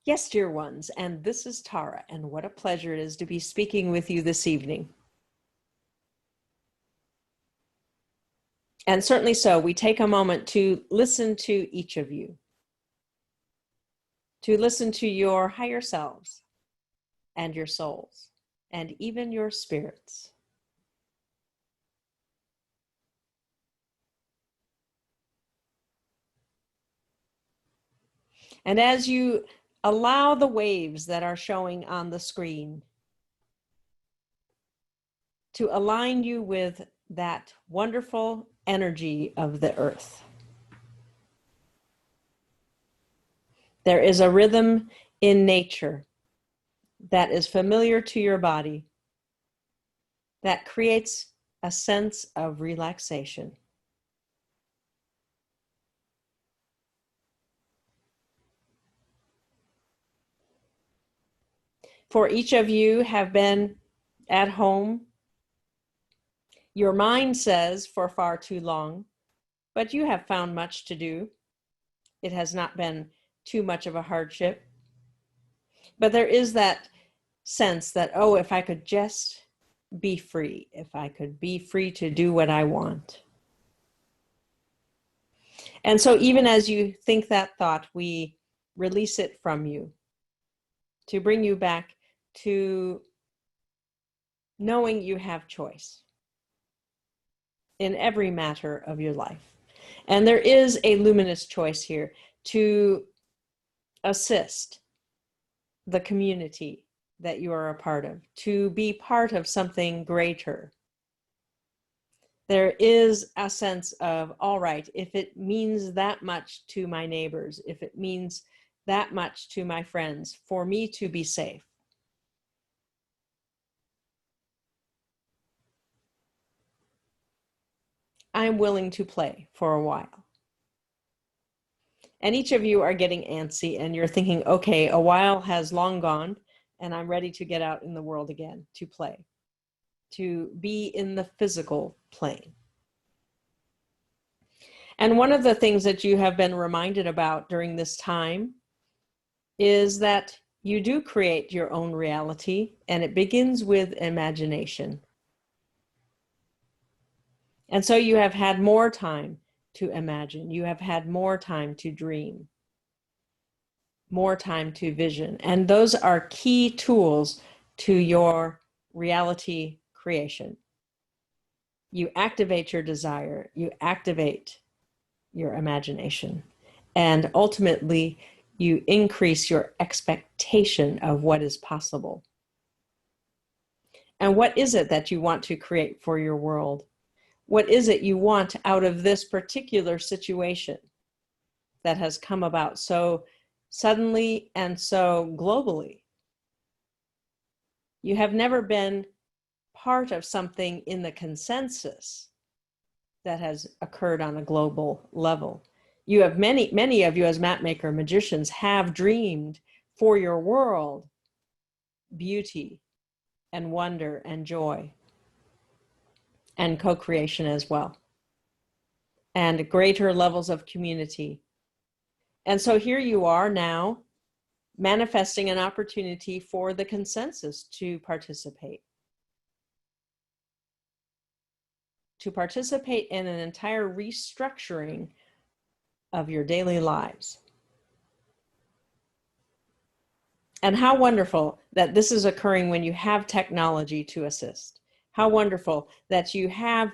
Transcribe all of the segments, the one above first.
Yes, dear ones, and this is Tara, and what a pleasure it is to be speaking with you this evening. And certainly so, we take a moment to listen to each of you, to listen to your higher selves and your souls, and even your spirits. And as you allow the waves that are showing on the screen to align you with that wonderful energy of the earth. There is a rhythm in nature that is familiar to your body that creates a sense of relaxation. For each of you have been at home, your mind says for far too long, but you have found much to do. It has not been too much of a hardship. But there is that sense that, oh, if I could just be free, if I could be free to do what I want. And so even as you think that thought, we release it from you to bring you back to knowing you have choice in every matter of your life. And there is a luminous choice here to assist the community that you are a part of, to be part of something greater. There is a sense of, all right, if it means that much to my neighbors, if it means that much to my friends, for me to be safe, I'm willing to play for a while. And each of you are getting antsy and you're thinking, okay, a while has long gone and I'm ready to get out in the world again, to play, to be in the physical plane. And one of the things that you have been reminded about during this time is that you do create your own reality, and it begins with imagination. And so you have had more time to imagine. You have had more time to dream, more time to vision. And those are key tools to your reality creation. You activate your desire, you activate your imagination, and ultimately you increase your expectation of what is possible. And what is it that you want to create for your world? What is it you want out of this particular situation that has come about so suddenly and so globally? You have never been part of something in the consensus that has occurred on a global level. You have many of you as mapmaker magicians have dreamed for your world beauty and wonder and joy and co-creation as well, and greater levels of community. And so here you are now manifesting an opportunity for the consensus to participate in an entire restructuring of your daily lives. And how wonderful that this is occurring when you have technology to assist. How wonderful that you have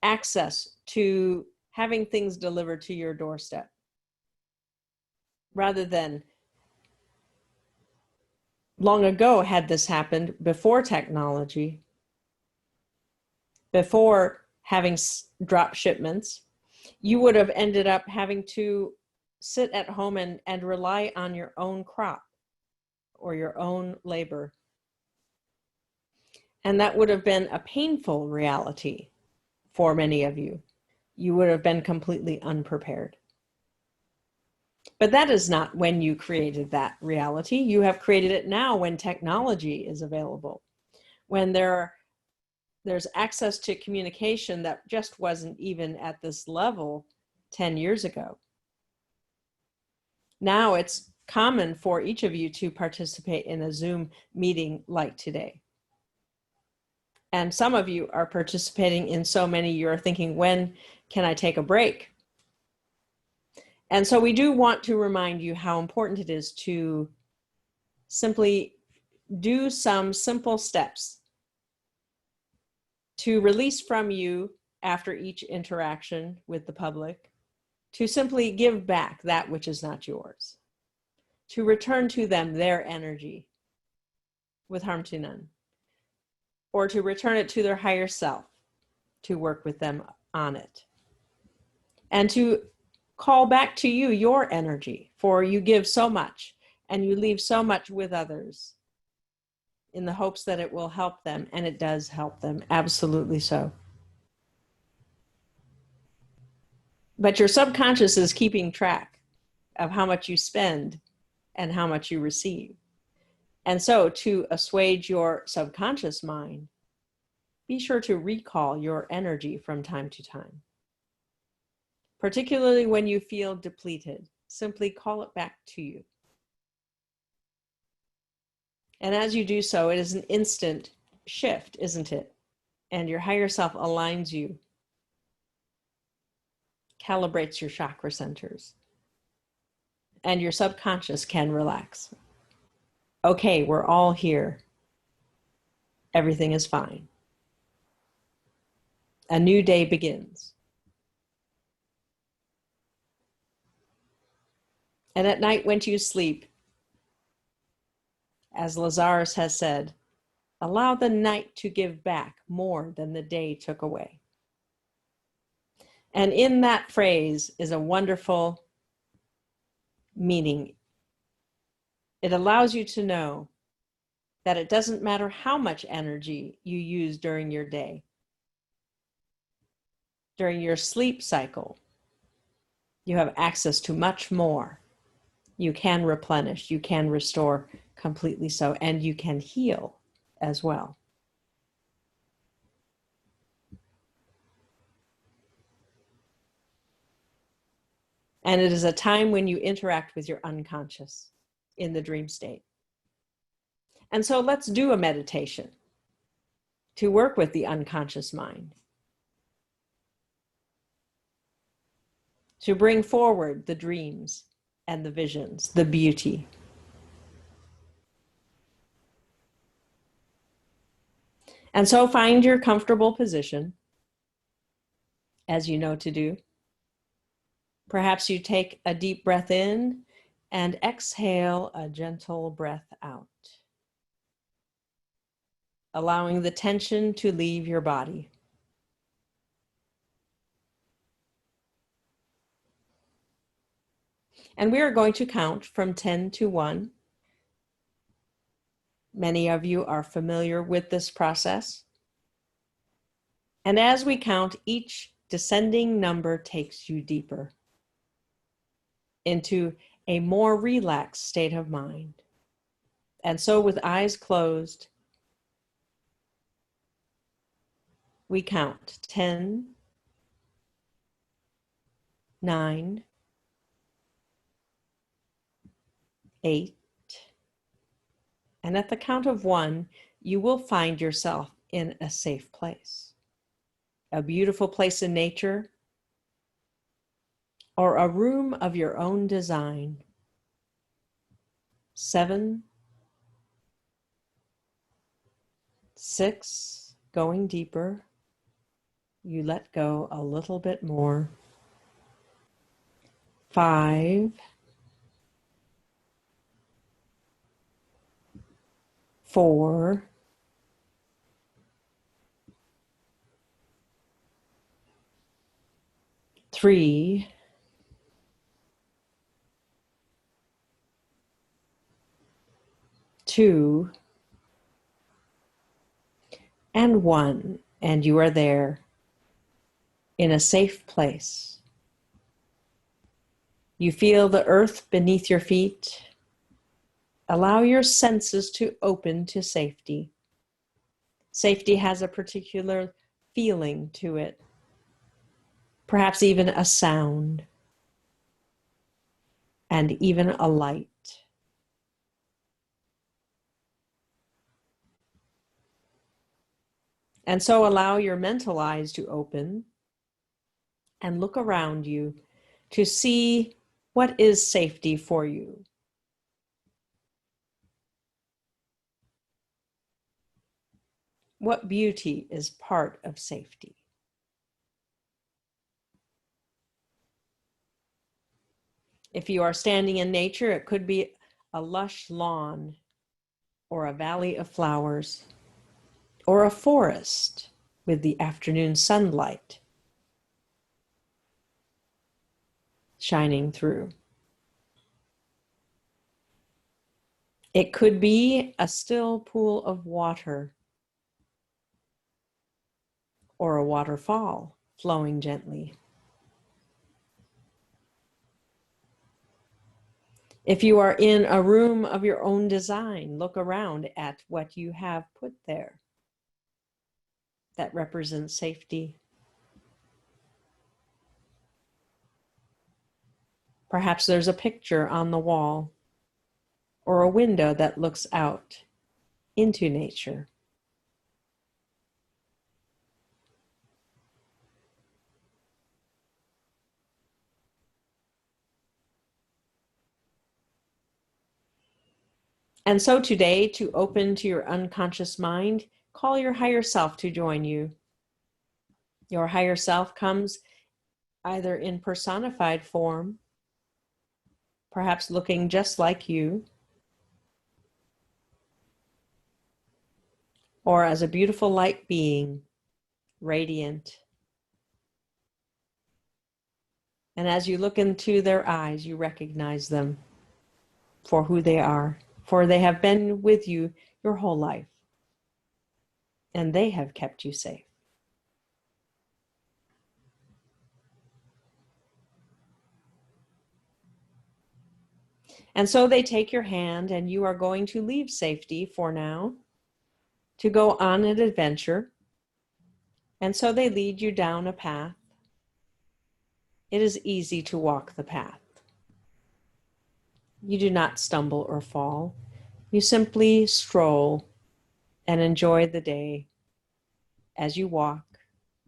access to having things delivered to your doorstep, rather than long ago, had this happened before technology, before having drop shipments, you would have ended up having to sit at home and rely on your own crop or your own labor. And that would have been a painful reality for many of you. You would have been completely unprepared. But that is not when you created that reality. You have created it now when technology is available, when there's access to communication that just wasn't even at this level 10 years ago. Now it's common for each of you to participate in a Zoom meeting like today. And some of you are participating in so many, you're thinking, when can I take a break? And so we do want to remind you how important it is to simply do some simple steps to release from you after each interaction with the public, to simply give back that which is not yours, to return to them their energy with harm to none, or to return it to their higher self, to work with them on it, and to call back to you your energy, for you give so much and you leave so much with others in the hopes that it will help them, and it does help them, absolutely so. But your subconscious is keeping track of how much you spend and how much you receive. And so to assuage your subconscious mind, be sure to recall your energy from time to time. Particularly when you feel depleted, simply call it back to you. And as you do so, it is an instant shift, isn't it? And your higher self aligns you, calibrates your chakra centers, and your subconscious can relax. Okay, we're all here. Everything is fine. A new day begins. And at night when you sleep, as Lazarus has said, allow the night to give back more than the day took away. And in that phrase is a wonderful meaning. It allows you to know that it doesn't matter how much energy you use during your day. During your sleep cycle, you have access to much more. You can replenish, you can restore completely so, and you can heal as well. And it is a time when you interact with your unconscious in the dream state. And so let's do a meditation to work with the unconscious mind, to bring forward the dreams and the visions, the beauty. And so find your comfortable position, as you know to do. Perhaps you take a deep breath in and exhale a gentle breath out, allowing the tension to leave your body. And we are going to count from 10 to 1. Many of you are familiar with this process. And as we count, each descending number takes you deeper into a more relaxed state of mind. And so with eyes closed, we count 10, 9, 8, and at the count of 1, you will find yourself in a safe place, a beautiful place in nature, or a room of your own design. 7, 6, going deeper, you let go a little bit more. 5, 4, 3, 2, and 1, and you are there in a safe place. You feel the earth beneath your feet. Allow your senses to open to safety. Safety has a particular feeling to it, perhaps even a sound, and even a light. And so allow your mental eyes to open and look around you to see what is safety for you. What beauty is part of safety? If you are standing in nature, it could be a lush lawn, or a valley of flowers, or a forest with the afternoon sunlight shining through. It could be a still pool of water, or a waterfall flowing gently. If you are in a room of your own design, look around at what you have put there that represents safety. Perhaps there's a picture on the wall or a window that looks out into nature. And so today, to open to your unconscious mind, call your higher self to join you. Your higher self comes either in personified form, perhaps looking just like you, or as a beautiful light being, radiant. And as you look into their eyes, you recognize them for who they are, for they have been with you your whole life, and they have kept you safe. And so they take your hand, and you are going to leave safety for now to go on an adventure. And so they lead you down a path. It is easy to walk the path. You do not stumble or fall. You simply stroll and enjoy the day as you walk,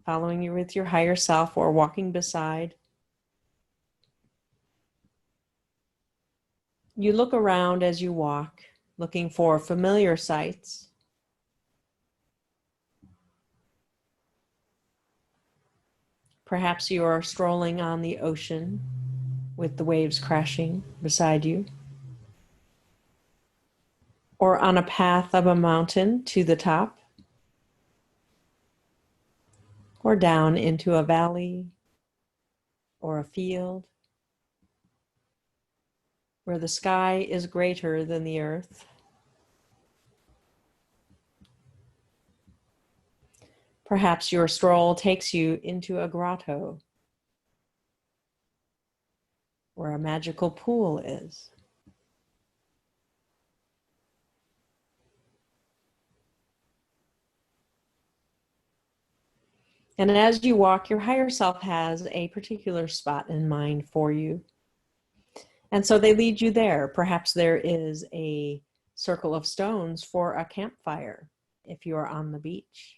following you with your higher self or walking beside. You look around as you walk, looking for familiar sights. Perhaps you are strolling on the ocean with the waves crashing beside you, or on a path of a mountain to the top, or down into a valley or a field where the sky is greater than the earth. Perhaps your stroll takes you into a grotto where a magical pool is. And as you walk, your higher self has a particular spot in mind for you. And so they lead you there. Perhaps there is a circle of stones for a campfire if you are on the beach.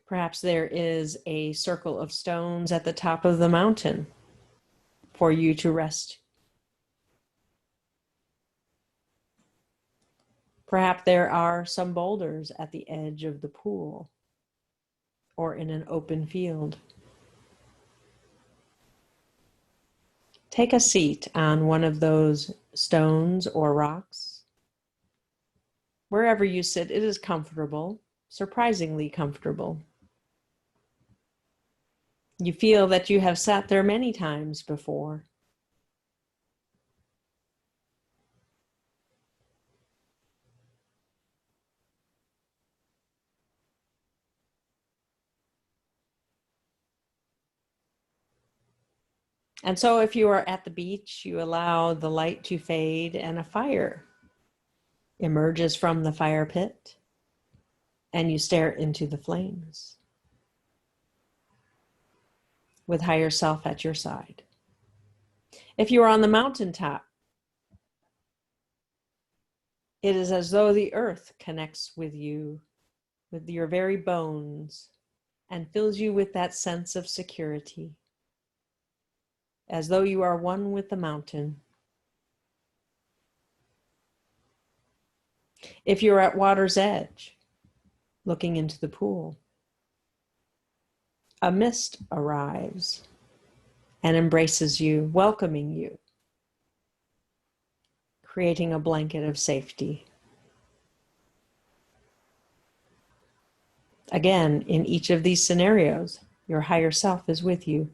Perhaps there is a circle of stones at the top of the mountain for you to rest. Perhaps there are some boulders at the edge of the pool or in an open field. Take a seat on one of those stones or rocks. Wherever you sit, it is comfortable, surprisingly comfortable. You feel that you have sat there many times before. And so if you are at the beach, you allow the light to fade and a fire emerges from the fire pit, and you stare into the flames with higher self at your side. If you are on the mountaintop, It is as though the earth connects with you, with your very bones, and fills you with that sense of security, as though you are one with the mountain. If you're at water's edge, looking into the pool, a mist arrives and embraces you, welcoming you, creating a blanket of safety. Again, in each of these scenarios, your higher self is with you,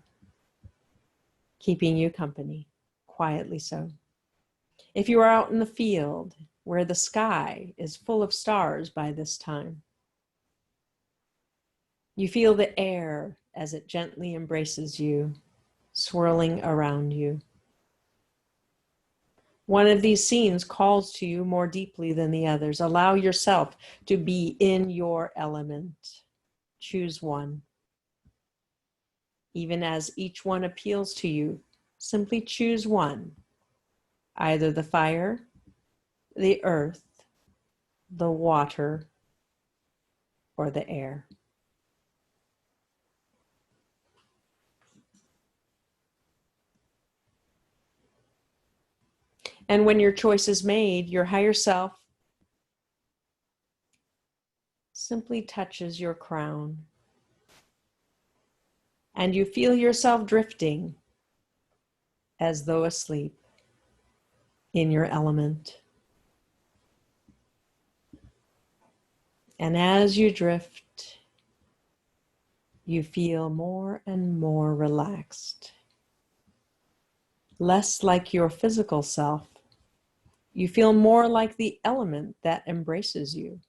keeping you company, quietly so. If you are out in the field where the sky is full of stars by this time, you feel the air as it gently embraces you, swirling around you. One of these scenes calls to you more deeply than the others. Allow yourself to be in your element. Choose one. Even as each one appeals to you, simply choose one. Either the fire, the earth, the water, or the air. And when your choice is made, your higher self simply touches your crown. And you feel yourself drifting as though asleep in your element. And as you drift, you feel more and more relaxed. Less like your physical self. You feel more like the element that embraces you.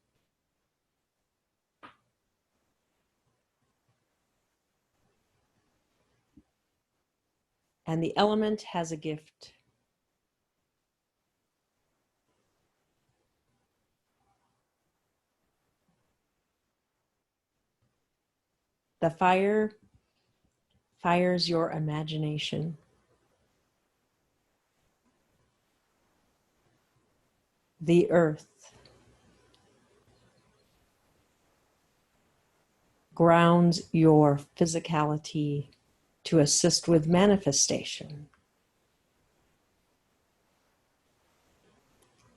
And the element has a gift. The fire fires your imagination. The earth grounds your physicality to assist with manifestation.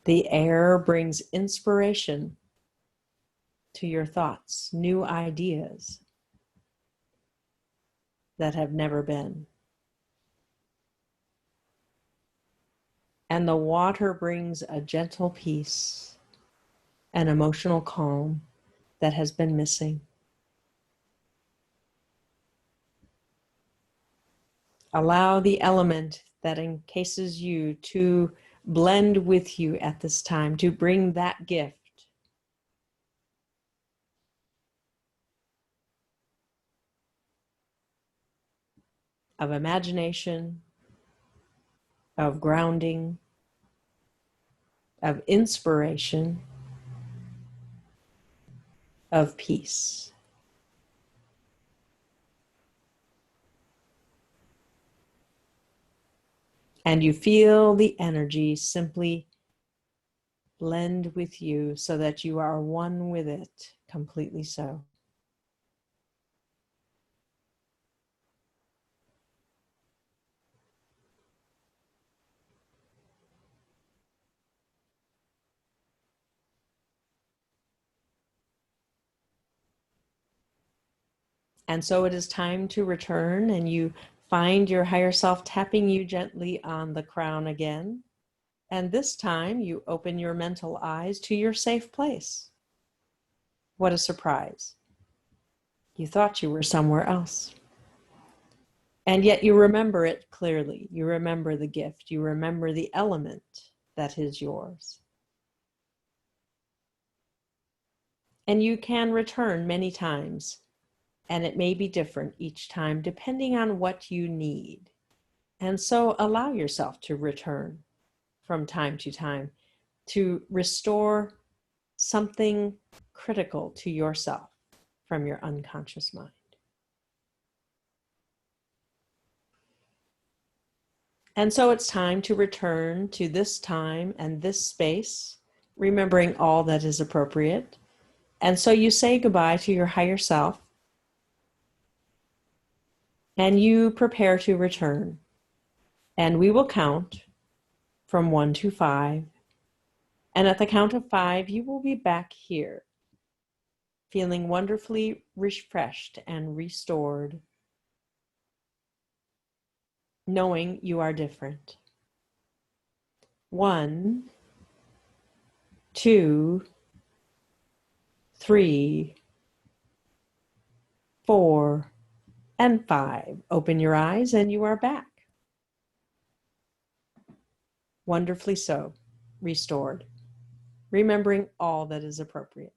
The air brings inspiration to your thoughts, new ideas that have never been. And the water brings a gentle peace, an emotional calm that has been missing. Allow the element that encases you to blend with you at this time, to bring that gift. Of imagination, of grounding, of inspiration, of peace. And you feel the energy simply blend with you so that you are one with it, completely so. And so it is time to return, and you find your higher self tapping you gently on the crown again. And this time you open your mental eyes to your safe place. What a surprise. You thought you were somewhere else. And yet you remember it clearly. You remember the gift. You remember the element that is yours. And you can return many times. And it may be different each time depending on what you need. And so allow yourself to return from time to time to restore something critical to yourself from your unconscious mind. And so it's time to return to this time and this space remembering all that is appropriate. And so you say goodbye to your higher self and you prepare to return. And we will count from 1 to 5. And at the count of 5, you will be back here, feeling wonderfully refreshed and restored, knowing you are different. 1, 2, 3, 4, and 5. Open your eyes and you are back. Wonderfully so, restored, remembering all that is appropriate.